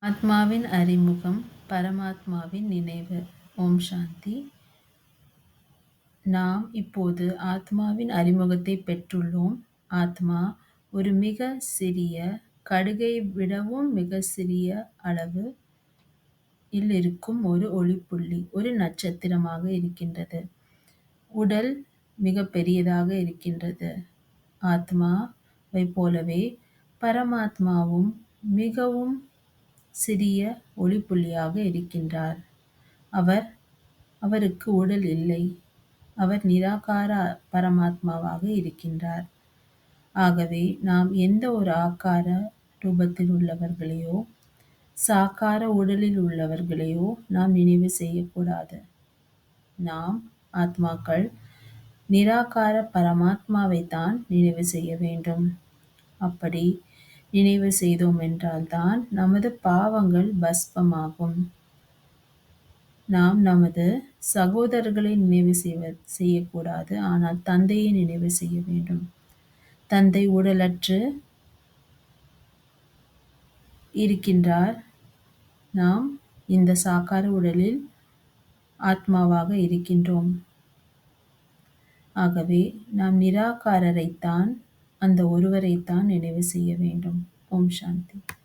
ஆத்மாவின் அறிமுகம், பரமாத்மாவின் நினைவு. ஓம் சாந்தி. நாம் இப்போது ஆத்மாவின் அறிமுகத்தை பெற்றுள்ளோம். ஆத்மா ஒரு மிக சிறிய, கடுகை விடவும் மிக சிறிய அளவு இருக்கும் ஒரு ஒளிப்புள்ளி, ஒரு நட்சத்திரமாக இருக்கின்றது. உடல் மிக பெரியதாக இருக்கின்றது. ஆத்மாவை போலவே பரமாத்மாவும் மிகவும் சிறிய ஒளிப்புள்ளியாக இருக்கின்றார். அவருக்கு உடல் இல்லை. அவர் நிராகார பரமாத்மாவாக இருக்கின்றார். ஆகவே நாம் எந்த ஒரு ஆக்கார ரூபத்தில் உள்ளவர்களையோ, சாக்கார உடலில் உள்ளவர்களையோ நாம் நினைவு செய்யக்கூடாது. நாம் ஆத்மாக்கள் நிராகார பரமாத்மாவை தான் நினைவு செய்ய வேண்டும். அப்படி நினைவு செய்தோம் என்றால்தான் நமது பாவங்கள் பஸ்பமாகும். நாம் நமது சகோதரர்களை நினைவு செய்யக்கூடாது, ஆனால் தந்தையை நினைவு செய்ய வேண்டும். தந்தை உடலற்று இருக்கின்றார். நாம் இந்த சாக்கார உடலில் ஆத்மாவாக இருக்கின்றோம். ஆகவே நாம் நிராகாரரைத்தான், அந்த ஒருவரைத்தான் நினைவு செய்ய வேண்டும். ஓம் சாந்தி.